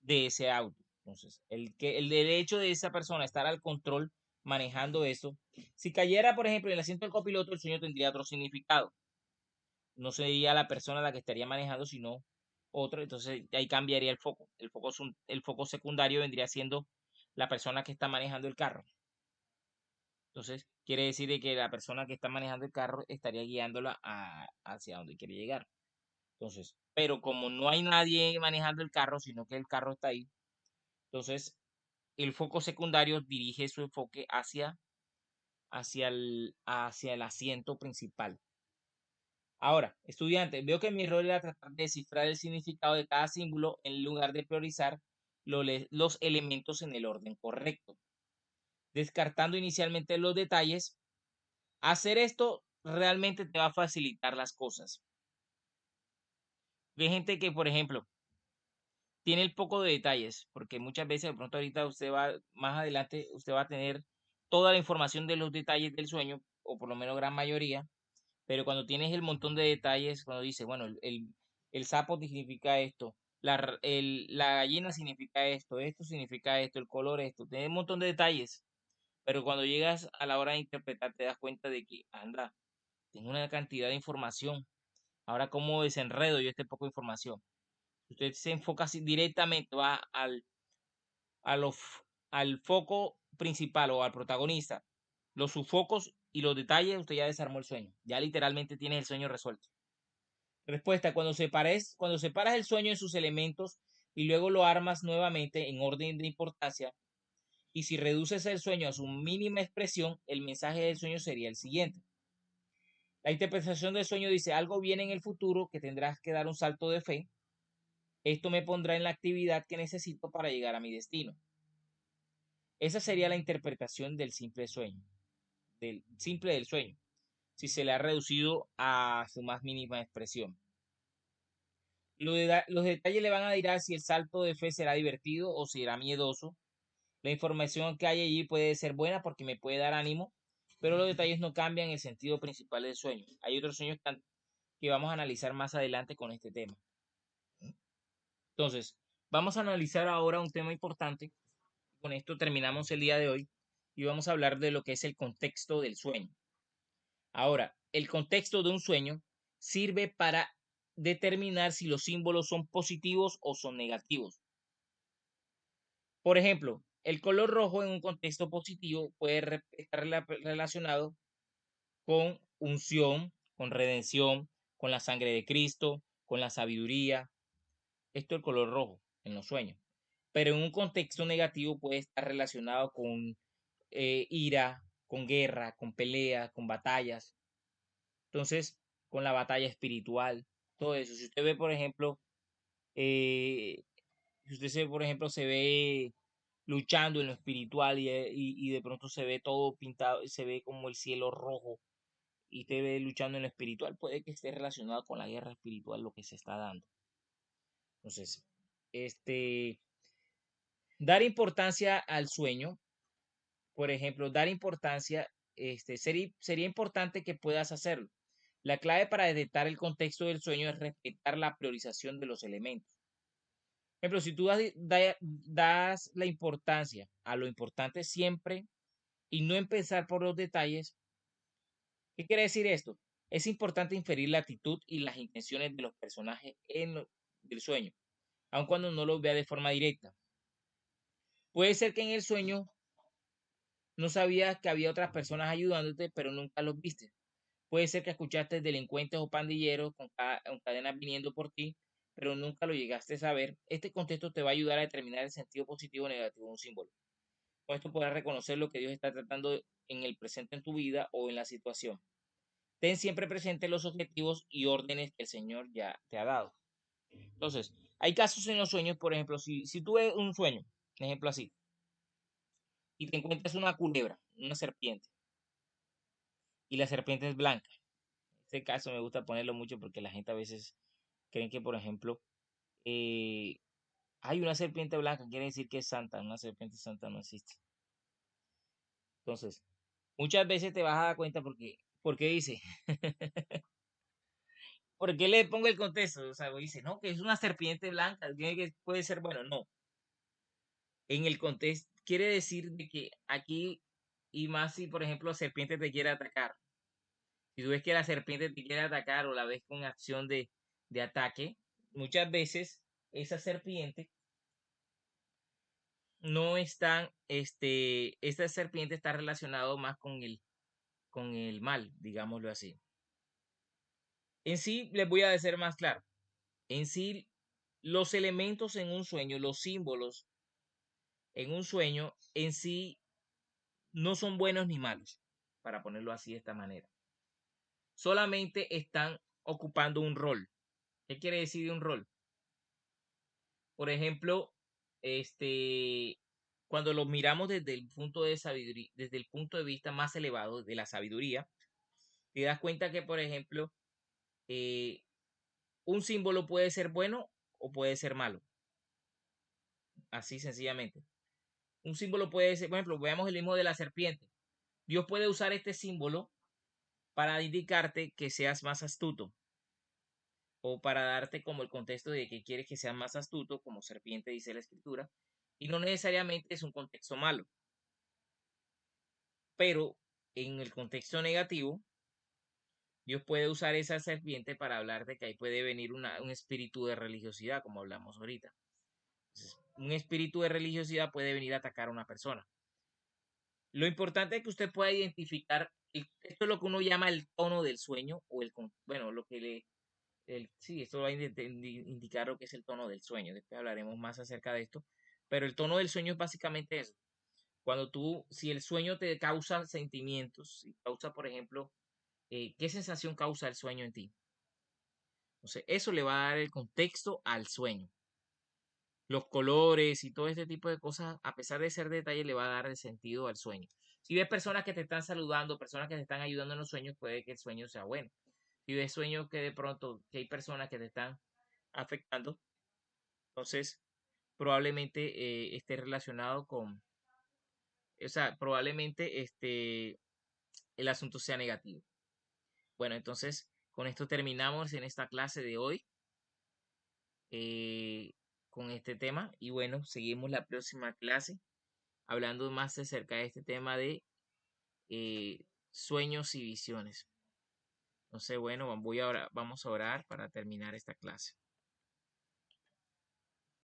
de ese auto. Entonces, el derecho de esa persona estar al control manejando eso, si cayera, por ejemplo, en el asiento del copiloto, el sueño tendría otro significado. No sería la persona la que estaría manejando, sino otro. Entonces, ahí cambiaría el foco. El foco secundario vendría siendo la persona que está manejando el carro. Entonces, quiere decir de que la persona que está manejando el carro estaría guiándola hacia donde quiere llegar. Entonces, pero como no hay nadie manejando el carro, sino que el carro está ahí, entonces el foco secundario dirige su enfoque hacia el asiento principal. Ahora, estudiante, veo que mi rol era tratar de descifrar el significado de cada símbolo en lugar de priorizar los elementos en el orden correcto, descartando inicialmente los detalles. Hacer esto realmente te va a facilitar las cosas. Hay gente que, por ejemplo, tiene el poco de detalles, porque muchas veces de pronto ahorita usted va, más adelante, usted va a tener toda la información de los detalles del sueño, o por lo menos gran mayoría, pero cuando tienes el montón de detalles, cuando dice, bueno, el sapo significa esto, la gallina significa esto significa esto, el color esto, tienes un montón de detalles, pero cuando llegas a la hora de interpretar te das cuenta de que, anda, tengo una cantidad de información, ahora cómo desenredo yo este poco de información. Usted se enfoca así directamente, va a los, al foco principal o al protagonista, los subfocos y los detalles, usted ya desarmó el sueño. Ya literalmente tienes el sueño resuelto. Respuesta, cuando separas el sueño en sus elementos y luego lo armas nuevamente en orden de importancia, y si reduces el sueño a su mínima expresión, el mensaje del sueño sería el siguiente. La interpretación del sueño dice, algo viene en el futuro que tendrás que dar un salto de fe. Esto me pondrá en la actividad que necesito para llegar a mi destino. Esa sería la interpretación del simple sueño, del simple del sueño, si se le ha reducido a su más mínima expresión. Los detalles le van a dirá si el salto de fe será divertido o será miedoso. La información que hay allí puede ser buena porque me puede dar ánimo, pero los detalles no cambian el sentido principal del sueño. Hay otros sueños que vamos a analizar más adelante con este tema. Entonces, vamos a analizar ahora un tema importante. Con esto terminamos el día de hoy y vamos a hablar de lo que es el contexto del sueño. Ahora, el contexto de un sueño sirve para determinar si los símbolos son positivos o son negativos. Por ejemplo, el color rojo en un contexto positivo puede estar relacionado con unción, con redención, con la sangre de Cristo, con la sabiduría. Esto es el color rojo en los sueños. Pero en un contexto negativo puede estar relacionado con ira, con guerra, con pelea, con batallas. Entonces, con la batalla espiritual, todo eso. Si usted ve, por ejemplo, eh, si usted se, por ejemplo, se ve luchando en lo espiritual y de pronto se ve todo pintado, se ve como el cielo rojo y usted ve luchando en lo espiritual, puede que esté relacionado con la guerra espiritual lo que se está dando. Entonces, este, dar importancia al sueño, por ejemplo, dar importancia, sería importante que puedas hacerlo. La clave para detectar el contexto del sueño es respetar la priorización de los elementos. Por ejemplo, si tú das la importancia a lo importante siempre y no empezar por los detalles, ¿qué quiere decir esto? Es importante inferir la actitud y las intenciones de los personajes del sueño, aun cuando no los vea de forma directa. Puede ser que en el sueño no sabías que había otras personas ayudándote, pero nunca los viste. Puede ser que escuchaste delincuentes o pandilleros con cadenas viniendo por ti, pero nunca lo llegaste a saber, este contexto te va a ayudar a determinar el sentido positivo o negativo de un símbolo. Con esto podrás reconocer lo que Dios está tratando en el presente en tu vida o en la situación. Ten siempre presente los objetivos y órdenes que el Señor ya te ha dado. Entonces, hay casos en los sueños, por ejemplo, si tú ves un sueño, un ejemplo así, y te encuentras una culebra, una serpiente, y la serpiente es blanca. En este caso me gusta ponerlo mucho porque la gente a veces creen que, por ejemplo, eh, hay una serpiente blanca, quiere decir que es santa. Una serpiente santa no existe. Entonces, muchas veces te vas a dar cuenta porque dice, ¿por qué le pongo el contexto? O sea, dice, no, que es una serpiente blanca, tiene que, puede ser bueno, no. En el contexto quiere decir de que aquí, y más si, por ejemplo, la serpiente te quiere atacar. Si tú ves que la serpiente te quiere atacar o la ves con acción de ataque, muchas veces esa serpiente no están, esta serpiente está relacionado más con el mal, digámoslo así. En sí, les voy a decir más claro. En sí, los elementos en un sueño, los símbolos en un sueño, en sí no son buenos ni malos, para ponerlo así de esta manera. Solamente están ocupando un rol. ¿Qué quiere decir un rol? Por ejemplo, cuando lo miramos desde el punto de sabiduría, desde el punto de vista más elevado de la sabiduría, te das cuenta que, por ejemplo, eh, un símbolo puede ser bueno o puede ser malo. Así sencillamente. Un símbolo puede ser, por ejemplo, veamos el mismo de la serpiente. Dios puede usar este símbolo para indicarte que seas más astuto o para darte como el contexto de que quieres que seas más astuto, como serpiente dice la escritura, y no necesariamente es un contexto malo, pero en el contexto negativo, Dios puede usar esa serpiente para hablar de que ahí puede venir un espíritu de religiosidad, como hablamos ahorita. Entonces, un espíritu de religiosidad puede venir a atacar a una persona. Lo importante es que usted pueda identificar, esto es lo que uno llama el tono del sueño, o bueno, lo que sí, esto va a indicar lo que es el tono del sueño. Después hablaremos más acerca de esto. Pero el tono del sueño es básicamente eso. Cuando si el sueño te causa sentimientos, si causa, por ejemplo, ¿qué sensación causa el sueño en ti? Entonces, eso le va a dar el contexto al sueño. Los colores y todo este tipo de cosas, a pesar de ser detalles, le va a dar el sentido al sueño. Si ves personas que te están saludando, personas que te están ayudando en los sueños, puede que el sueño sea bueno. Si ves sueños que de pronto que hay personas que te están afectando, entonces probablemente esté relacionado o sea, probablemente el asunto sea negativo. Bueno, entonces con esto terminamos en esta clase de hoy eh, con este tema y bueno, seguimos la próxima clase hablando más acerca de este tema de sueños y visiones. Entonces, bueno, vamos a orar para terminar esta clase.